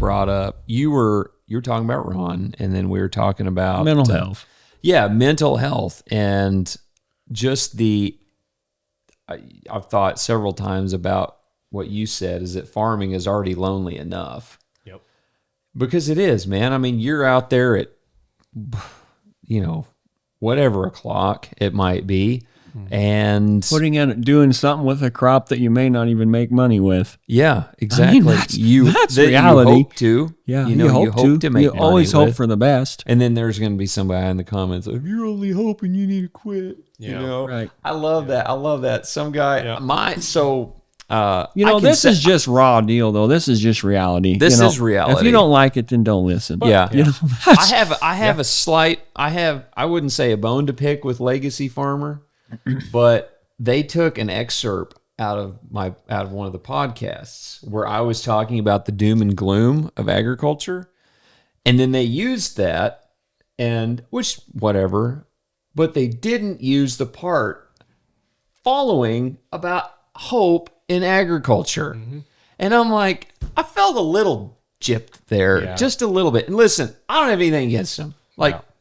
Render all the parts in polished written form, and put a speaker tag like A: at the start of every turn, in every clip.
A: brought up, you were talking about Ron, and then we were talking about
B: mental health.
A: Yeah, mental health, and just I've thought several times about what you said, is that farming is already lonely enough.
C: Yep.
A: Because it is, man. I mean, you're out there at, whatever o'clock it might be, and
B: doing something with a crop that you may not even make money with.
A: Yeah, exactly.
B: That's reality.
A: You hope to.
B: Yeah,
A: you hope to make
B: You
A: money
B: always
A: with.
B: Hope for the best.
A: And then there's going to be somebody in the comments, if you're only hoping, you need to quit.
C: Yeah,
B: right.
A: I love that. Some guy,
B: this is just raw deal, though. This is just reality.
A: This is reality.
B: If you don't like it, then don't listen.
A: Yeah. I have a slight, I wouldn't say a bone to pick with Legacy Farmer, but they took an excerpt out of one of the podcasts where I was talking about the doom and gloom of agriculture. And then they used that, but they didn't use the part following about hope in agriculture. Mm-hmm. And I'm like, I felt a little gypped there, just a little bit. And listen, I don't have anything against them.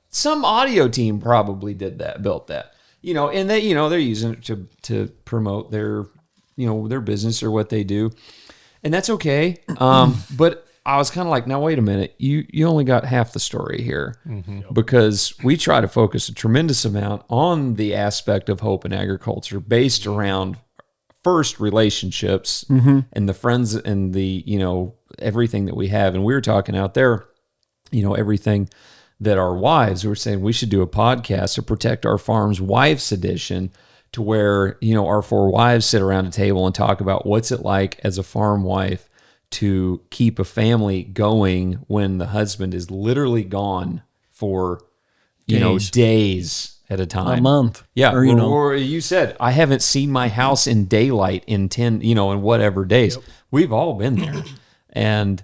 A: Some audio team probably built that, and they, they're using it to promote their, their business or what they do. And that's okay. But I was kind of like, now wait a minute, you only got half the story here, because we try to focus a tremendous amount on the aspect of hope in agriculture based around first relationships and the friends and the, everything that we have. And we were talking out there, everything that our wives were saying, we should do a podcast to protect our farms wives edition, to where, our 4 wives sit around a table and talk about what's it like as a farm wife to keep a family going when the husband is literally gone for, days at a time.
B: A month.
A: Yeah. Or you said, I haven't seen my house in daylight in 10, in whatever days. Yep. We've all been there. And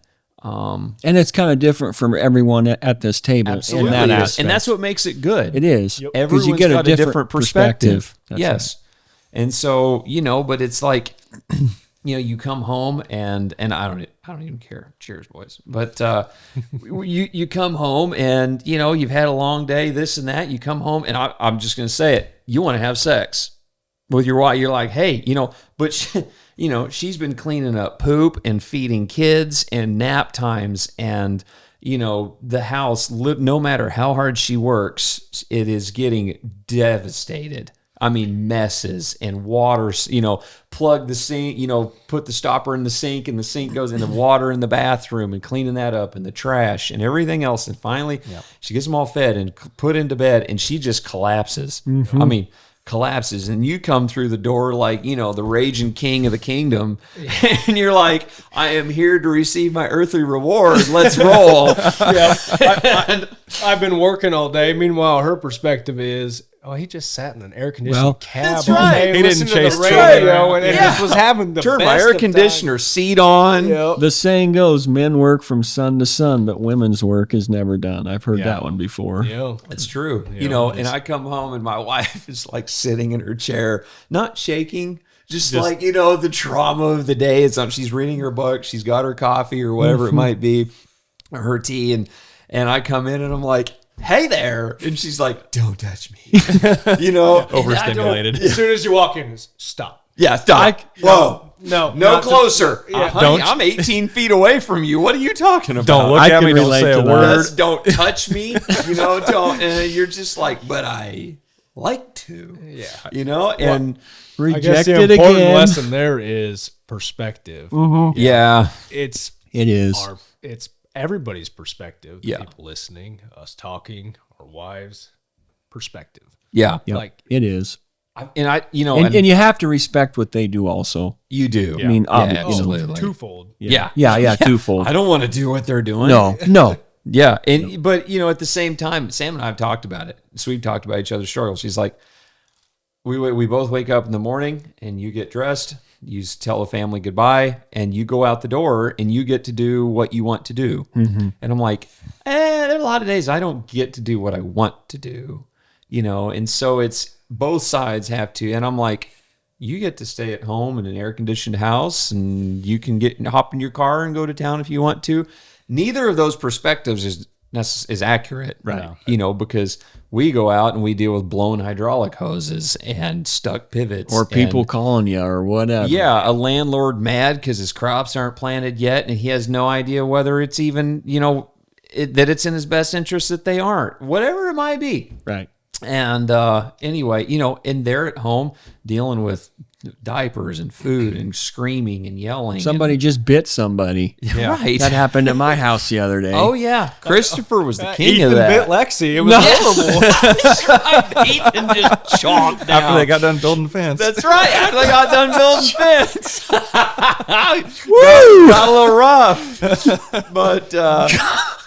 B: it's kind of different from everyone at this table.
A: Absolutely.
B: In that aspect.
A: And that's what makes it good.
B: It is.
A: Yep. Everyone's
B: you get
A: got a different perspective. Yes.
B: Right.
A: And so, but it's like, you come home and I don't even care. Cheers, boys. But you come home and you've had a long day, this and that. You come home and I'm just going to say it. You want to have sex with your wife. You're like, hey, but she's been cleaning up poop and feeding kids and nap times and the house. No matter how hard she works, it is getting devastated. I mean, messes and water, plug the sink, put the stopper in the sink and the sink goes in the water in the bathroom and cleaning that up and the trash and everything else. And finally, she gets them all fed and put into bed and she just collapses. Mm-hmm. I mean, collapses. And you come through the door like, the raging king of the kingdom. And you're like, I am here to receive my earthly reward. Let's roll.
C: I've been working all day. Meanwhile, her perspective is, he just sat in an air-conditioned cab.
A: That's right.
C: He didn't chase the radio and just was having the
A: Turn
C: best
A: my air
C: of
A: conditioner seat on.
C: Yep.
B: The saying goes, men work from sun to sun, but women's work is never done. I've heard that one before.
C: Yeah.
A: It's true. And I come home and my wife is like sitting in her chair, not shaking, just like, the trauma of the day. She's reading her book. She's got her coffee or whatever it might be, or her tea. And I come in and I'm like, hey there. And she's like, don't touch me.
C: Overstimulated. As soon as you walk in, stop.
A: Yeah, stop. Whoa. No closer.
C: Honey,
A: I'm 18 feet away from you. What are you talking about?
C: Don't look at me. Don't say a word.
A: Don't touch me. Don't. And you're just like, but I like to.
C: Yeah.
A: And
B: rejected
C: I guess the important
B: again.
C: lesson there is perspective.
B: Mm-hmm.
A: Yeah.
C: It's everybody's perspective. The people listening, us talking, our wives' perspective.
A: Yeah.
B: Yep.
C: Like
B: it is.
A: And
B: you have to respect what they do also.
A: You do.
B: I mean,
A: absolutely.
C: Twofold.
A: Yeah,
B: twofold.
A: I don't want to do what they're doing.
B: No.
A: Yeah. But at the same time, Sam and I have talked about it. So we've talked about each other's struggles. She's like, we both wake up in the morning and you get dressed, you tell the family goodbye, and you go out the door and you get to do what you want to do. Mm-hmm. And I'm like, there are a lot of days I don't get to do what I want to do, and so it's both sides have to. And I'm like, you get to stay at home in an air conditioned house and you can hop in your car and go to town if you want to. neither of those perspectives is accurate,
B: Right.
A: You know, because we go out and we deal with blown hydraulic hoses and stuck pivots,
B: Or people
A: and,
B: calling you or whatever.
A: yeah, a landlord mad because his crops aren't planted yet, and he has no idea whether it's even, you know, that it's in his best interest that they aren't, whatever it might be.
B: Right.
A: And anyway, you know, and they're at home dealing with diapers and food and screaming and yelling.
B: Somebody just bit somebody.
A: Right.
B: That happened at my house the other day.
A: Oh, yeah. Christopher was the king
C: Ethan
A: of that.
C: bit Lexi. It was horrible.
A: That's right. Ethan just chomped down.
C: After they got done building the fence.
A: That's right. After they got done building fence.
B: Woo!
A: Got a little rough. But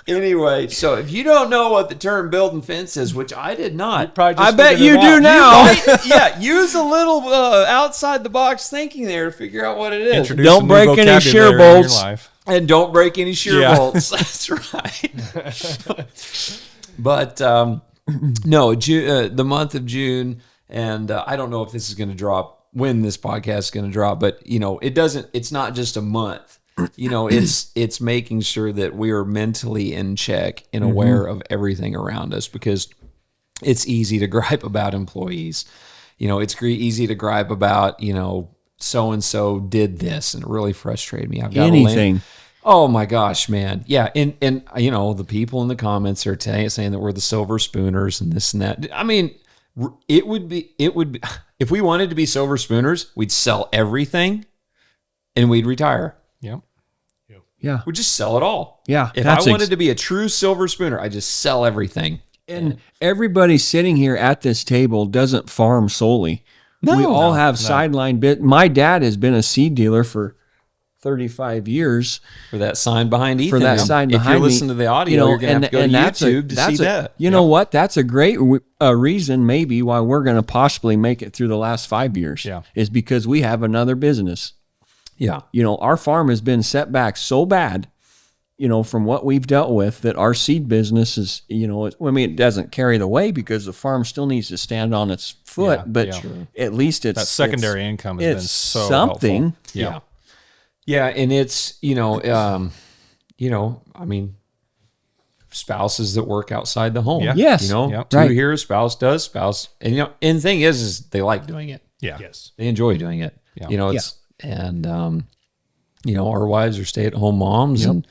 A: anyway, so if you don't know what the term building fence is, which I did not.
B: I bet you do now.
A: Yeah, use a little outside the box thinking there to figure out what it is.
C: Introduce
B: Don't
C: a new
B: break any
C: vocabulary
B: shear
C: in your
B: bolts.
C: life.
A: And don't break any shear
C: Yeah.
A: bolts. That's right. But no, the month of June, and I don't know if this is going to drop, when this podcast is going to drop, but you know, it's not just a month. You know, it's making sure that we are mentally in check and aware of everything around us, because it's easy to gripe about employees. You know, it's easy to gripe about, you know, so-and-so did this and it really frustrated me. I've got
B: Anything.
A: Oh my gosh, man. Yeah. And you know, the people in the comments are saying that we're the silver spooners and this and that. I mean, it would be, if we wanted to be silver spooners, we'd sell everything and we'd retire.
C: Yep.
B: Yeah.
A: We'd just sell it all.
B: Yeah.
A: If I wanted to be a true silver spooner, I just sell everything.
B: And everybody sitting here at this table doesn't farm solely. We all have sideline bit. My dad has been a seed dealer for 35 years.
A: For that sign behind Ethan.
B: For that sign behind
A: If you
B: me,
A: listen to the audio, you're going to have to go to YouTube to see that.
B: You know what? That's a great reason maybe why we're going to possibly make it through the last 5 years.
C: Yeah.
B: Is because we have another business.
A: Yeah.
B: You know, our farm has been set back so bad, you know, from what we've dealt with, that our seed business is, you know, I mean, it doesn't carry the way because the farm still needs to stand on its foot,
C: Yeah,
B: but
C: yeah.
B: at least it's
C: That secondary income has been
B: it's
C: so
B: something.
C: helpful.
A: Yeah. Yeah. And it's, you know, I mean, spouses that work outside the home.
C: Yeah.
B: Yes.
A: You know,
C: Yep.
A: two
B: Right.
A: here, spouse does, spouse. And, you know, and the thing is they like doing it.
C: Yeah.
D: Yes.
A: They enjoy doing it.
C: Yeah.
A: You know, it's, and, you know, our wives are stay-at-home moms, and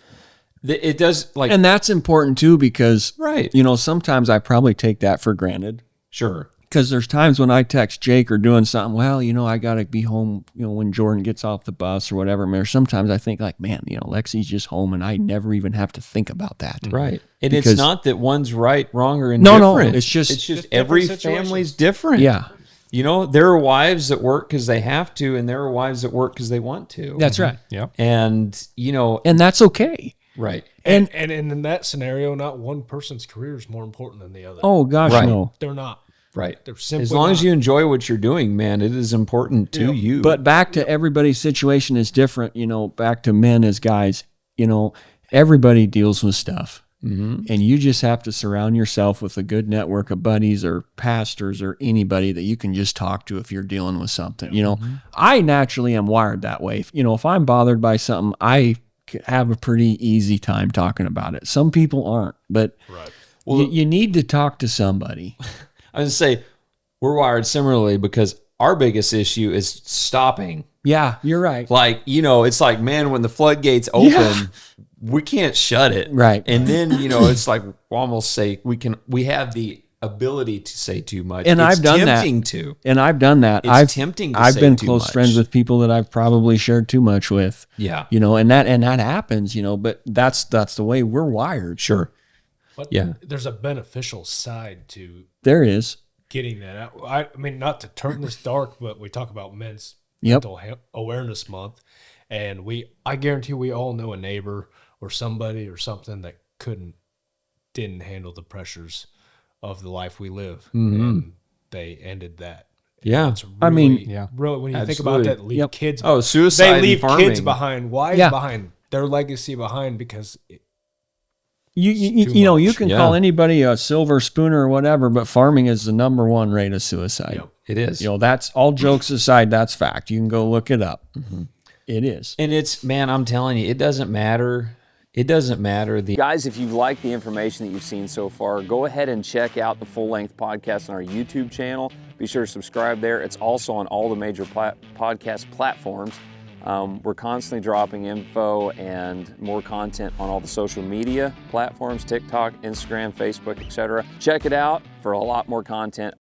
A: it does, like,
B: And that's important too, because,
A: right.
B: you know, sometimes I probably take that for granted.
A: Sure.
B: Because there's times when I text Jake or doing something, well, you know, I got to be home, you know, when Jordan gets off the bus or whatever. I mean, sometimes I think like, man, you know, Lexi's just home and I never even have to think about that.
A: Right. And
B: Because-
A: it's not that one's right, wrong, or indifferent.
B: No, it's just
A: every
D: different situations.
A: family's different.
B: Yeah,
A: You know, there are wives that work because they have to, and there are wives that work because they want to.
B: that's right.
C: Yep.
A: And, you know,
B: And that's okay.
A: right.
D: And in that scenario, not one person's career is more important than the other.
B: Oh, gosh,
A: Right.
B: no.
D: They're not.
A: Right.
D: They're simply
A: As long as
D: not.
A: you enjoy what you're doing, man, it is important to you.
B: But back to everybody's situation is different, you know, back to men as guys, you know, everybody deals with stuff.
A: Mm-hmm.
B: And you just have to surround yourself with a good network of buddies or pastors or anybody that you can just talk to if you're dealing with something. You know, I naturally am wired that way. You know, if I'm bothered by something, I have a pretty easy time talking about it. Some people aren't, but you need to talk to somebody.
A: I was going to say, we're wired similarly because our biggest issue is stopping.
B: Yeah, you're right.
A: Like, you know, it's like, man, when the floodgates open, we can't shut it.
B: Right.
A: And then, you know, it's like, we'll almost say we have the ability to say too much.
B: And
A: it's
B: I've done that.
A: tempting to.
B: And I've done that.
A: It's tempting to
B: I've
A: say
B: been
A: too
B: close
A: much.
B: friends with people that I've probably shared too much with.
A: Yeah.
B: You know, and that happens, you know, but that's the way we're wired.
A: Sure.
D: But
A: Yeah.
D: there's a beneficial side to
B: There is.
D: getting that out. I mean, not to turn this dark, but we talk about men's
B: Yep.
D: mental awareness month, and I guarantee we all know a neighbor or somebody or something that didn't handle the pressures of the life we live, and they ended that.
A: Yeah.
D: It's really,
B: I mean,
D: really, when you think
A: Absolutely.
D: about that, leave
B: Yep.
D: kids.
A: Oh, suicide
D: they leave
A: and farming.
D: kids behind, wives
B: Yeah.
D: behind, their legacy behind, because
B: You know, you
D: much.
B: can
A: Yeah.
B: call anybody a silver spooner or whatever, but farming is the number one rate of suicide.
D: Yep.
A: It is.
B: You know, that's all jokes aside. That's fact. You can go look it up. It is.
A: And it's, man, I'm telling you, it doesn't matter It doesn't matter.
B: Guys, if you've liked the information that you've seen so far, go ahead and check out the full-length podcast on our YouTube channel. Be sure to subscribe there. It's also on all the major podcast platforms. We're constantly dropping info and more content on all the social media platforms, TikTok, Instagram, Facebook, etc. Check it out for a lot more content.